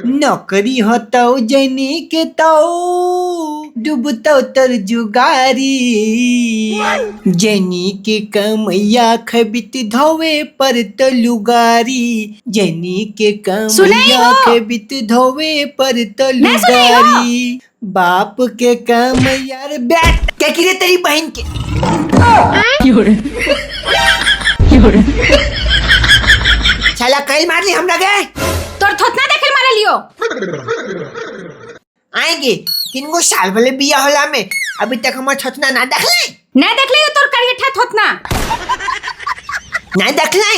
नौकरी होता जनी के तो डूबता तर जुगारी जनी के कमैया खबित धोवे पर तलुगारी जनी के कमैया खबित धोवे पर तलुगारी बाप के काम यार बैठ क्या की रे तेरी बहन के साला कल मार ली हमरा गए तोर थोतना देखल मारे लियो आएंगे 3 गो साल वाले बिया होला में अभी तक हमार थोतना ना देखले तोर करियठा थोतना ना देखले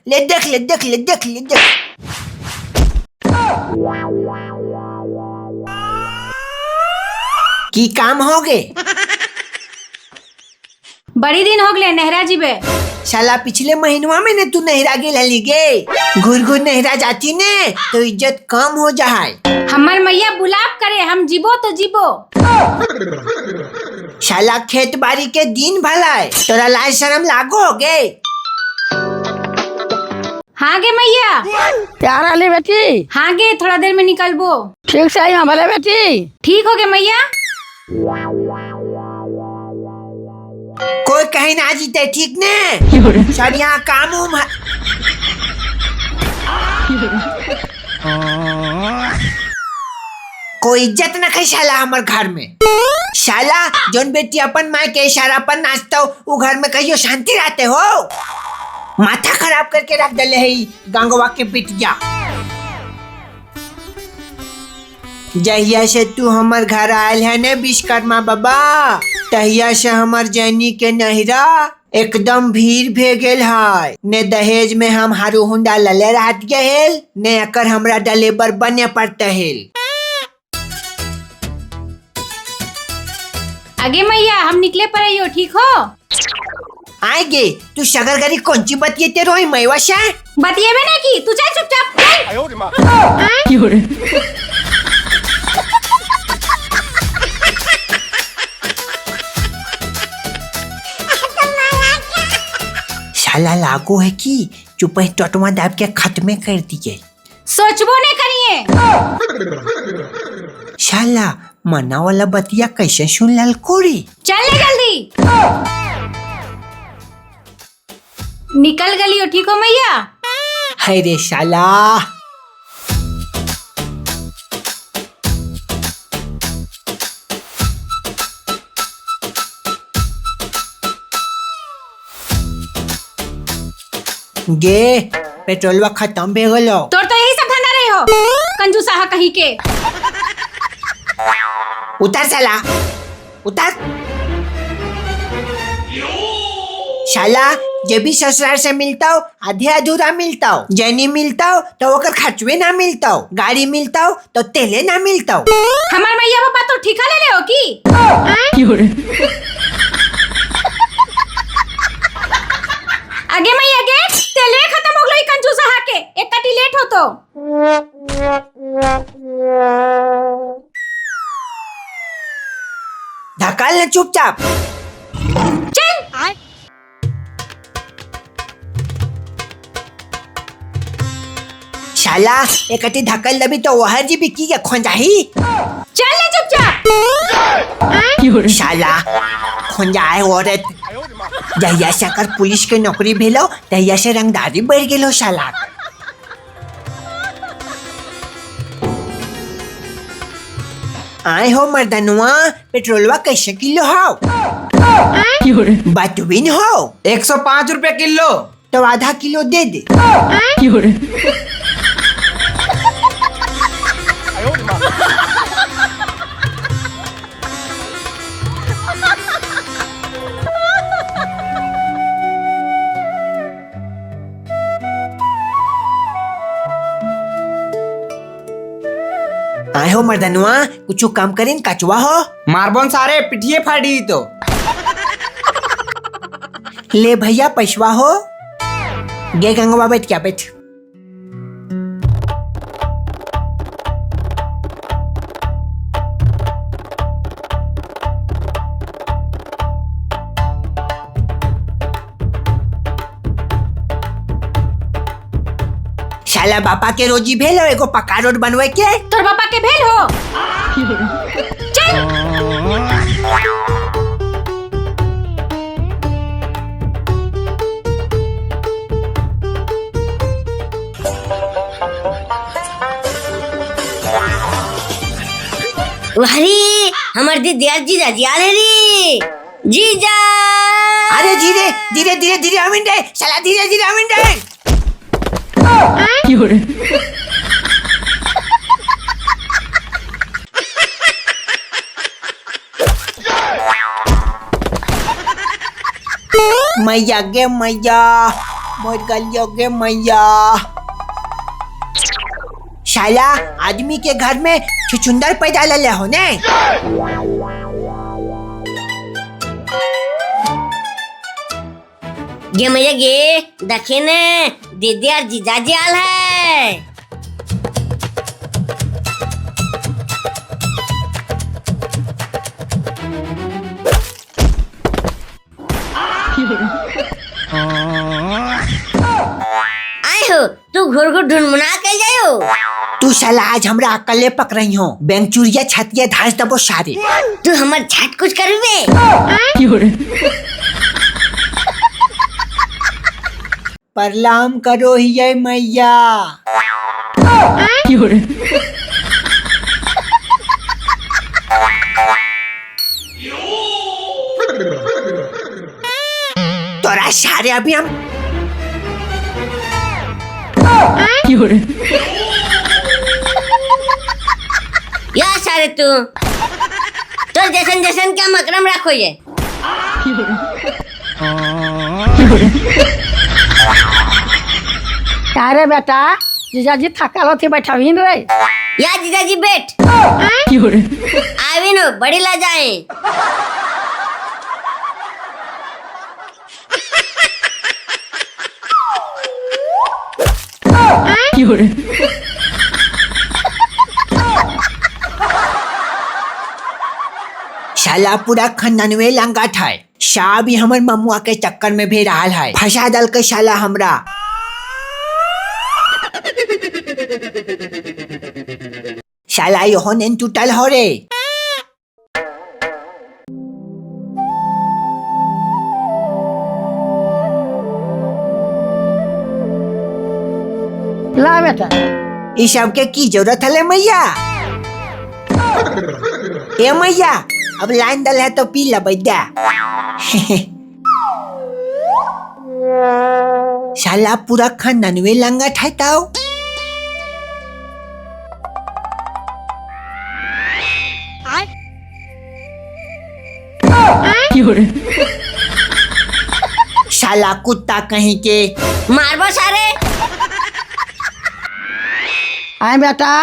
ले देख की काम हो गए बड़ी दिन हो गए नेहरा जीबे साला पिछले महीनवा में ने तू नेहरा गेल गे घुर नेहरा जाती ने तो इज्जत कम हो जाए हमर मैया बुलाव करे हम जीबो तो जीबो साला खेत बाड़ी के दिन भलाए तोरा लाज शर्म लागो हो गे हाँ गे मैया प्यार आली बेटी हाँ गे थोड़ा देर में निकलबो ठीक से आई भले बेटी ठीक हो गे मैया कोई कहीं ना जीते ठीक ने सर यहाँ काम उम कोई इज्जत न खाई साला हमार घर में साला जोन बेटी अपन माँ के इशारा पर नाचता हो वो घर में कहियो शांति रहते हो माथा खराब करके रख दले है गंगवा के बिटिया जहिया से तू हमार घर आयल है ने विश्वकर्मा बाबा तहिया से हमार जैनी के नहिरा एकदम भीड़ भे गेल है ने दहेज में हम हारू हुंडा लले रहत गेल ने अकर हमरा डलेबर बने पड़ते हेल आगे मैया हम निकले पड़े ठीक हो आएगे तू सगरगरी कौन सी बतिये रोई मैवा से बतिये नहीं की तू चल चुपचाप साला लागू है कि चुप ही टटवा दाब के खत्मे कर दिए सोचबो नहीं करिए साला मना वाला बतिया कैसे सुन लाल कोरी चल जल्दी निकल गलियो ठीक हो मैया है रे साला गे पेट्रोलवा खत्म भे गलो तोर तो यही सब धंधा रहे हो कंजूसा हा कहीं के उतर साला उतर साला जब भी ससुराल से मिलता हो आधे अधूरा मिलता हो जैनी मिलता हो तो ओकर खर्चवे ना मिलता हो गाड़ी मिलता हो तो तेले ना मिलता हो हमार मैया पापा तो ठिका ले ले हो की आगे मैया गे तेले खत्म हो गई कंजूसा हा के एक कटी लेट हो तो धकाल ना चुपचाप चल शाला एकटी धक्कल दबी तो वह जी बिकी के खोंजाही चल ले चुपचाप शाला खोंजाए औरत जहिया से अगर पुलिस के नौकरी भेलो तहिया से रंगदारी बढ़ गेलो शाला आए हो मर्दनुआ पेट्रोलवा कैसे किलो हो बटविन हो 105 रुपए किलो तो आधा किलो दे दे आए हो मर्दनुआ कुछ काम करें कचवा हो मारबोन सारे पिटिए फाड़ी तो ले भैया पैसवा हो गे गंगवा बैठ क्या बैठ साला बापा के रोजी भेल हो एगो पक्का रोड बनवे के। तोर पापा के भेल हो। चल वारी हमर दीदी जीजा जी आ रे जीजा। अरे धीरे धीरे धीरे धीरे अमिन रे, साला धीरे धीरे अमिन रे। मैया गे मैया, मर गलियो गे मैया। साला आदमी के घर में छुछुंदर पैदा ले हो ने। गे मैया गे देखे ने दीदी और जीजा जी आल है। आए हो तू घर को ढूंढ के जायो। तू साला आज हमरा अकले पक रही हो। बैंक चुरिया छतिया धास दबो सारे। तू हमर झट कुछ करबे। प्रणाम करो हिये मैया। तोरा सारे अभी हम या सारे तू तो जैसन जैसन क्या मकरम रखो ये। क्या रे बेटा, जीजा जी थकल होती बैठावीन रे। या जीजा जी बैठ। आवी नो बड़ी ला जाए। साला पूरा खंडनवे लंगाट है। शाह भी हमर ममुआ के चक्कर में भी रहा है। फंसा दल के साला हमरा। साला यो नेन टूटल हो रे। ला बेटा, इस सब के की जरूरत है मैया। ए मैया अब लाइन दल है तो पी ला बैठा। साला पूरा खंडनवे लंगट है ताऊ। साला कुत्ता कहीं के। मारबो सारे। आए बेटा।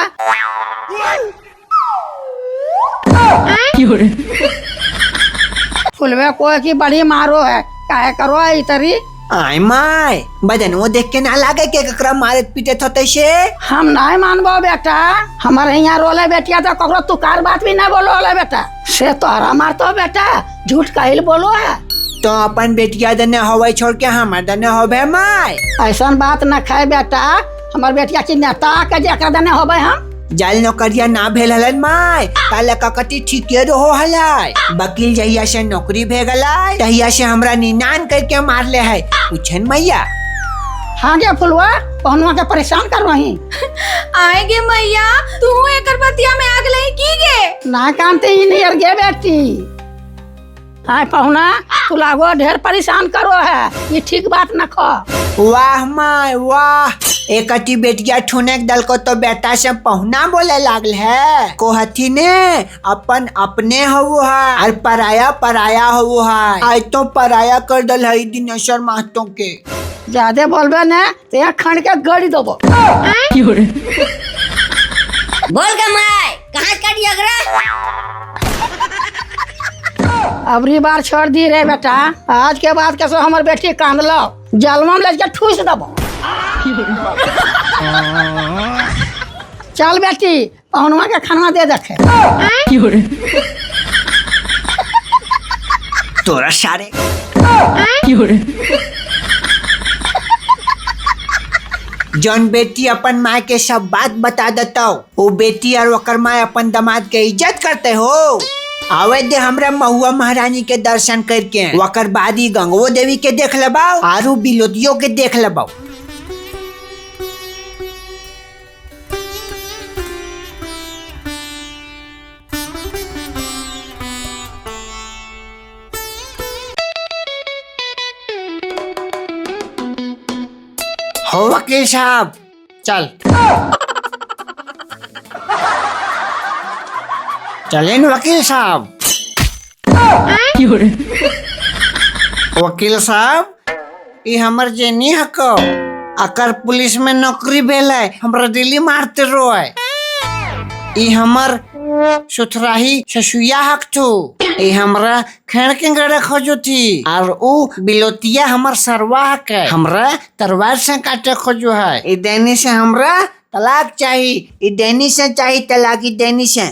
फुलवे को की बड़ी मारो है, काहे करो इतरी। आय माय बदन वो देख के ना लागे के ककरा मारे पीटे थते से। हम नहीं मानबो बेटा, हमारे यहाँ रोले बेटिया तो ककरो तुकार बात भी नहीं बोलो ले बेटा। से तोहरा मारतो बेटा, झूठ कहिल बोलो है। तो अपन बेटिया दने होवे छोड़ के हमर दने होवे माय। ऐसा बात न खाए बेटा, हमार बेटिया की नेता के जेकरा दने होबे हम। जल नौकरिया ना भेल हलन माय, काले ककटी ठीके रहो हलाई। वकील जहिया से नौकरी भेगलाई तहिया से हमरा निनान करके मारले है। पूछन मैया। हाँ गे फुलवा, पहुनवा के परेशान कर रही। आएगे मैया, तू एकर बतिया में आग लई की गे। ना कानते ही नहीं यार गे बेटी। हाँ पहुना, तू लागो ढेर परेशान करो है, ये ठीक बात न खो। वाह माय वाह, एकटी बेटिया ठुनक दल को तो बेटा से पहुना बोले लागल है। कोहथी ने अपन अपने हो है और पराया पराया हो है। आज तो पराया कर दल है दिनेश्वर महतो के। ज्यादा बोलबे न ते खंड के गड़ी देबो। बोल के माय कहाँ कटी अगरा। अबरी बार छोड़ दी रे बेटा, आज के बाद कैसे हमार बेटी कांद लो, जलवा में लेके ठूस देबो। चल बेटी, पहुनवा के खाना दे देखे। तोरा सारे। जौन बेटी अपन माँ के सब बात बता देता वो बेटी और ओकर माँ अपन दामाद के इज्जत करते हो। आवे दे हमरा महुआ महारानी के दर्शन करके वकर बाद ही गंगो देवी के देख लबाओ आरू बिलोतियों के देख लबाओ। हो वकील साहब चल चले न वकील साहब। वकील साहब ये हमर जेनी हको अकर पुलिस में नौकरी भेल है हमरा दिल्ली मारते रोए। ये हमर सुथराही ससुया हक थू ये हमरा खेड़ के गड़े खोजो थी और ऊ बिलोतिया हमर सरवा हक है हमरा तलवार से काटे खोजो है। ई देनी से हमरा तलाक चाहिए ई देनी से चाहिए तलाक ई देनी से।